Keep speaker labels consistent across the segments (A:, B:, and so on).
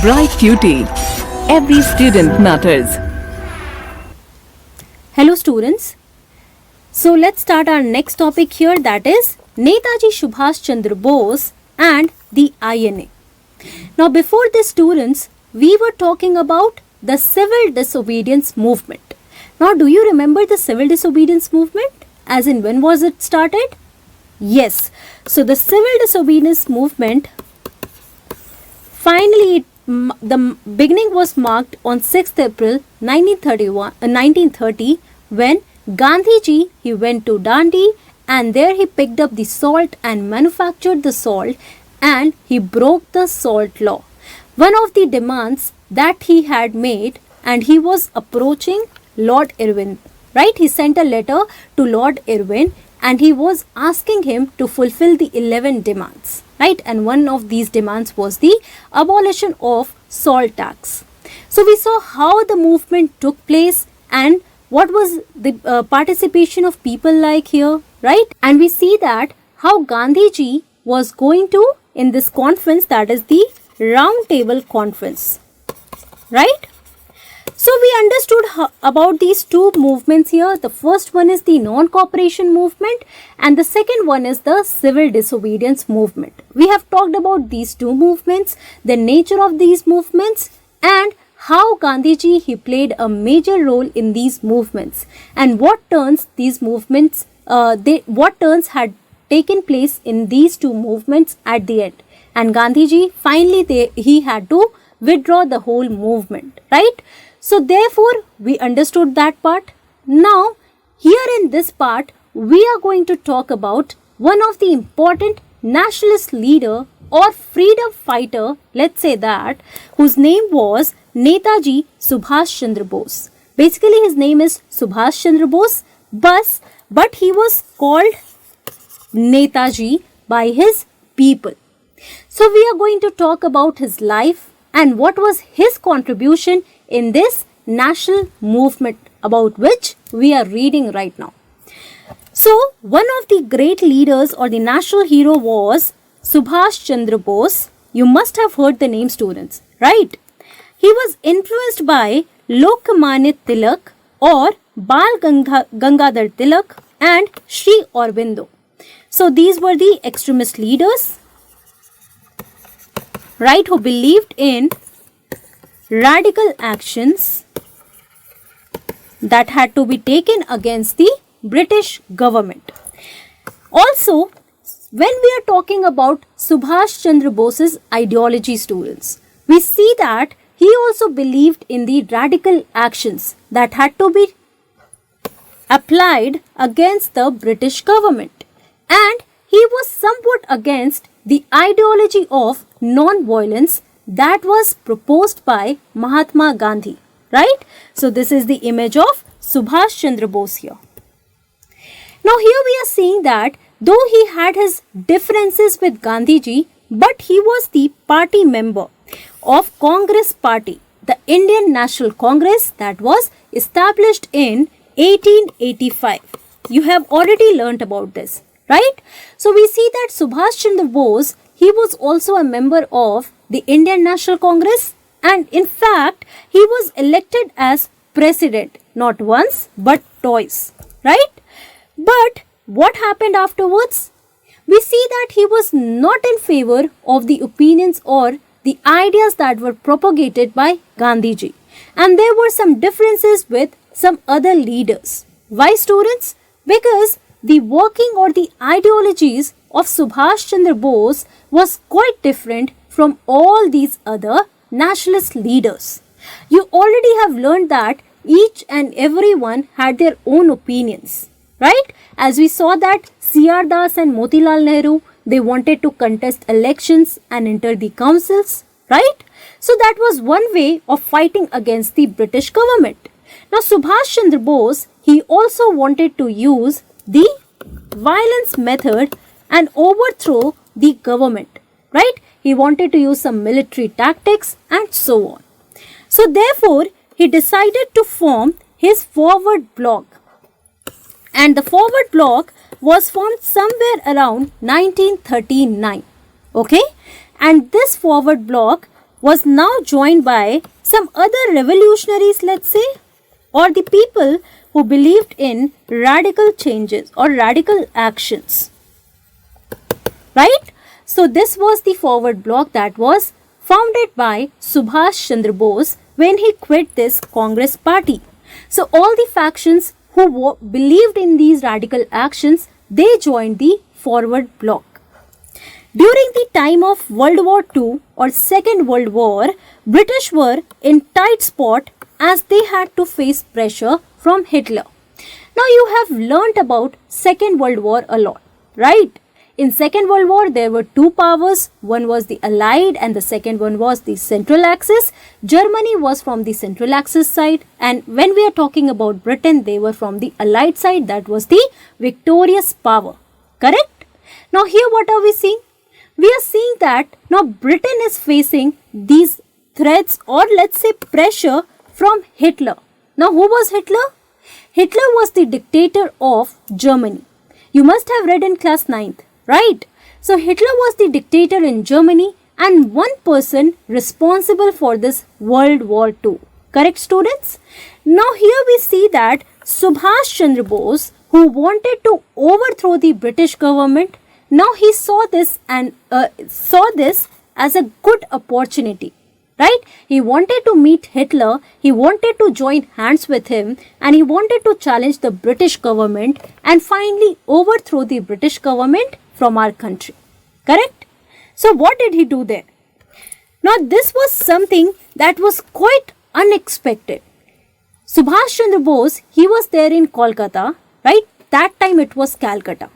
A: Bright Cutie. Every student matters.
B: Hello students. So let's start our next topic here, that is Netaji Subhash Chandra Bose and the INA. Now before this students, we were talking about the civil disobedience movement. Now do you remember the civil disobedience movement? As in, when was it started? Yes. So the civil disobedience movement, finally the beginning was marked on 6th April 1930 when Gandhiji, he went to Dandi and there he picked up the salt and manufactured the salt and he broke the salt law. One of the demands that he had made, and he was approaching Lord Irwin, right? He sent a letter to Lord Irwin and he was asking him to fulfill the 11 demands, right? And one of these demands was the abolition of salt tax. So we saw how the movement took place and what was the participation of people like here, right? And we see that how Gandhiji was going to in this conference, that is the round table conference, right? So we understood about these two movements here. The first one is the non-cooperation movement and the second one is the civil disobedience movement. We have talked about these two movements, the nature of these movements and how Gandhiji, he played a major role in these movements and what turns these movements, what turns had taken place in these two movements at the end. And Gandhiji, finally he had to withdraw the whole movement, right? So therefore, we understood that part. Now, here in this part, we are going to talk about one of the important nationalist leader or freedom fighter, let's say that, whose name was Netaji Subhash Chandra Bose. Basically, his name is Subhash Chandra Bose, but he was called Netaji by his people. So we are going to talk about his life and what was his contribution in this national movement about which we are reading right now. So one of the great leaders or the national hero was Subhash Chandra Bose. You must have heard the name, students, right? He was influenced by Lokmanya Tilak or Bal Gangadhar Tilak and Sri Aurobindo. So these were the extremist leaders, right, who believed in radical actions that had to be taken against the British government. Also, when we are talking about Subhash Chandra Bose's ideology, students, we see that he also believed in the radical actions that had to be applied against the British government. And he was somewhat against the ideology of non-violence that was proposed by Mahatma Gandhi, right? So this is the image of Subhash Chandra Bose here. Now here we are seeing that though he had his differences with Gandhiji, but he was the party member of Congress Party, the Indian National Congress that was established in 1885. You have already learnt about this, right? So we see that Subhash Chandra Bose, he was also a member of the Indian National Congress and in fact, he was elected as president not once but twice, right? But what happened afterwards? We see that he was not in favor of the opinions or the ideas that were propagated by Gandhiji. And there were some differences with some other leaders. Why, students? Because the working or the ideologies of Subhash Chandra Bose was quite different from all these other nationalist leaders. You already have learned that each and everyone had their own opinions, right? As we saw that C.R. Das and Motilal Nehru, they wanted to contest elections and enter the councils, right? So that was one way of fighting against the British government. Now Subhash Chandra Bose, he also wanted to use the violence method and overthrow the government, right? He wanted to use some military tactics and so on. So therefore, he decided to form his forward bloc. And the forward bloc was formed somewhere around 1939. Okay? And this forward bloc was now joined by some other revolutionaries, let's say, or the people who believed in radical changes or radical actions. Right? So this was the forward bloc that was founded by Subhash Chandra Bose when he quit this Congress party. So all the factions who believed in these radical actions, they joined the forward bloc. During the time of World War II or Second World War, British were in tight spot as they had to face pressure from Hitler. Now you have learnt about Second World War a lot, right? In Second World War, there were two powers. One was the Allied and the second one was the Central Axis. Germany was from the Central Axis side, and when we are talking about Britain, they were from the Allied side. That was the victorious power. Correct? Now here what are we seeing? We are seeing that now Britain is facing these threats or let's say pressure from Hitler. Now who was Hitler? Hitler was the dictator of Germany. You must have read in class 9th. Right? So Hitler was the dictator in Germany and one person responsible for this World War II. Correct, students? Now here we see that Subhash Chandra Bose, who wanted to overthrow the British government, now he saw this as a good opportunity. Right? He wanted to meet Hitler, he wanted to join hands with him, and he wanted to challenge the British government and finally overthrow the British government from our country. Correct? So what did he do there? Now this was something that was quite unexpected. Subhash Chandra Bose, he was there in Kolkata, right? That time it was Calcutta.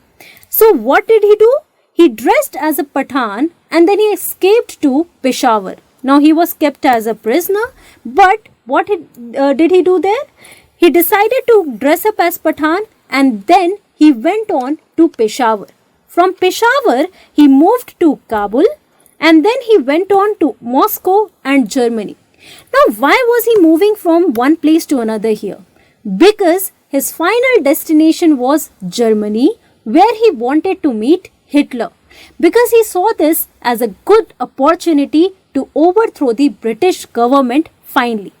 B: So what did he do? He dressed as a Pathan and then he escaped to Peshawar. Now he was kept as a prisoner, but what did he do there? He decided to dress up as Pathan and then he went on to Peshawar. From Peshawar, he moved to Kabul and then he went on to Moscow and Germany. Now, why was he moving from one place to another here? Because his final destination was Germany, where he wanted to meet Hitler. Because he saw this as a good opportunity to overthrow the British government finally.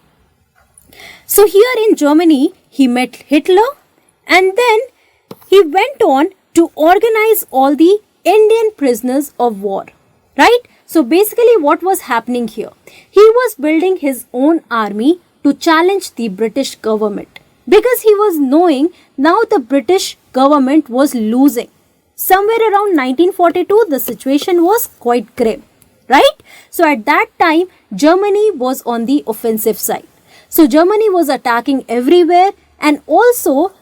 B: So here in Germany, he met Hitler and then he went on to organize all the Indian prisoners of war, right? So basically what was happening here? He was building his own army to challenge the British government because he was knowing now the British government was losing. Somewhere around 1942, the situation was quite grim, right? So at that time, Germany was on the offensive side. So Germany was attacking everywhere and also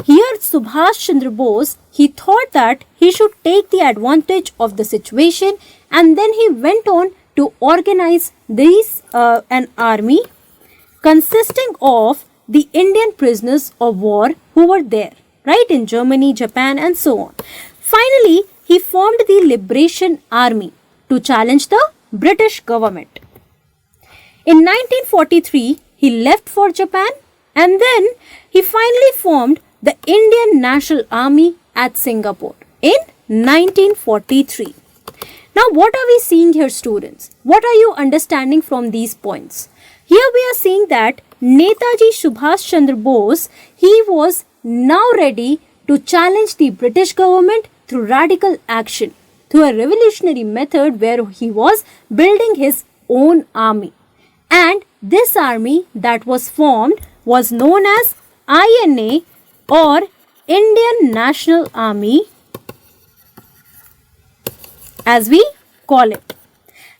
B: here Subhash Chandra Bose, he thought that he should take the advantage of the situation and then he went on to organize an army consisting of the Indian prisoners of war who were there, right, in Germany, Japan and so on. Finally, he formed the Liberation Army to challenge the British government. In 1943, he left for Japan and then he finally formed the Indian National Army at Singapore in 1943. Now what are we seeing here, students? What are you understanding from these points? Here we are seeing that Netaji Subhash Chandra Bose, he was now ready to challenge the British government through radical action, through a revolutionary method where he was building his own army. And this army that was formed was known as INA or Indian National Army as we call it.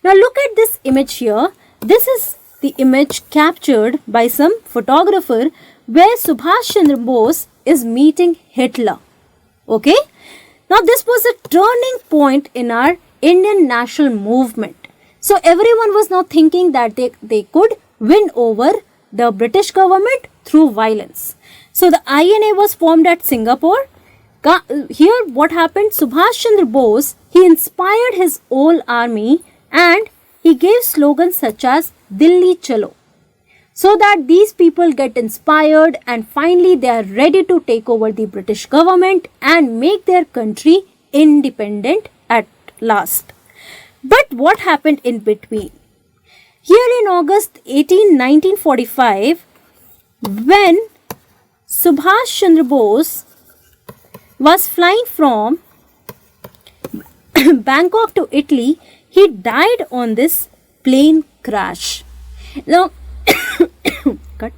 B: Now look at this image here. This is the image captured by some photographer where Subhash Chandra Bose is meeting Hitler. Okay. Now this was a turning point in our Indian national movement. So everyone was now thinking that they could win over the British government through violence. So the INA was formed at Singapore. Here what happened? Subhash Chandra Bose, he inspired his whole army and he gave slogans such as Dilli Chalo, so that these people get inspired and finally they are ready to take over the British government and make their country independent at last. But what happened in between? Here in August 1945, when Subhash Chandra Bose was flying from Bangkok to Italy, he died on this plane crash. Now, cut.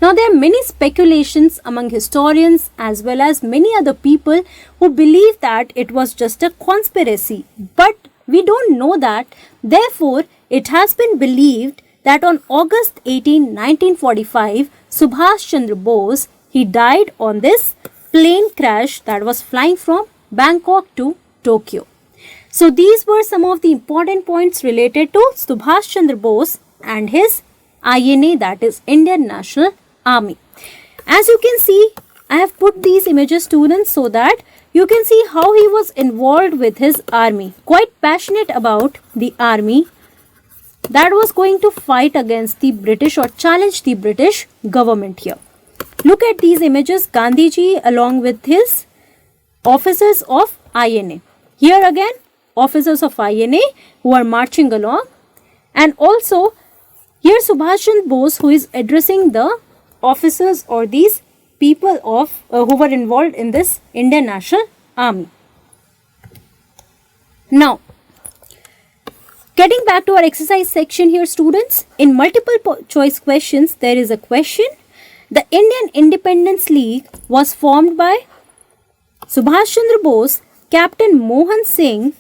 B: Now, there are many speculations among historians as well as many other people who believe that it was just a conspiracy. But we don't know that. Therefore, it has been believed that on August 18, 1945, Subhash Chandra Bose, he died on this plane crash that was flying from Bangkok to Tokyo. So, these were some of the important points related to Subhash Chandra Bose and his INA, that is Indian National Army. As you can see, I have put these images, students, so that you can see how he was involved with his army. Quite passionate about the army that was going to fight against the British or challenge the British government here. Look at these images, Gandhiji along with his officers of INA. Here again, officers of INA who are marching along, and also here Subhash Chandra Bose, who is addressing the officers or these people of who were involved in this Indian National Army. Now, getting back to our exercise section here, students, in multiple choice questions, there is a question. The Indian Independence League was formed by Subhash Chandra Bose, Captain Mohan Singh,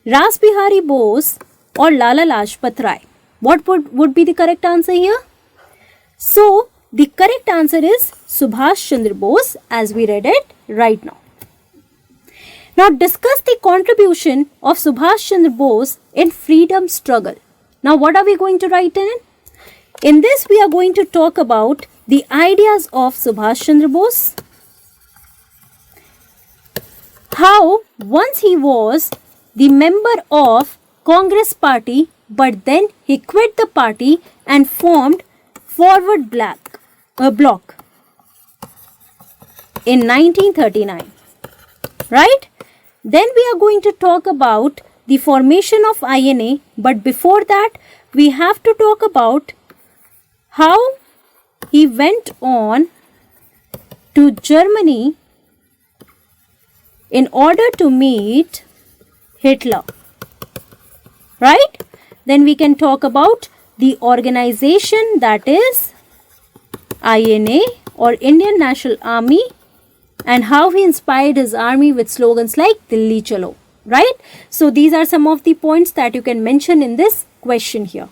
B: Ras Bihari Bose, or Lala Lajpat Rai. What would be the correct answer here? So, the correct answer is Subhash Chandra Bose, as we read it right now. Now, discuss the contribution of Subhash Chandra Bose in freedom struggle. Now, what are we going to write in? In this, we are going to talk about the ideas of Subhash Chandra Bose. How once he was the member of Congress party, but then he quit the party and formed Forward Bloc in 1939. Right? Then we are going to talk about the formation of INA, but before that, we have to talk about how he went on to Germany in order to meet Hitler. Right? Then we can talk about the organization, that is INA or Indian National Army, and how he inspired his army with slogans like Dilli Chalo. Right? So these are some of the points that you can mention in this question here.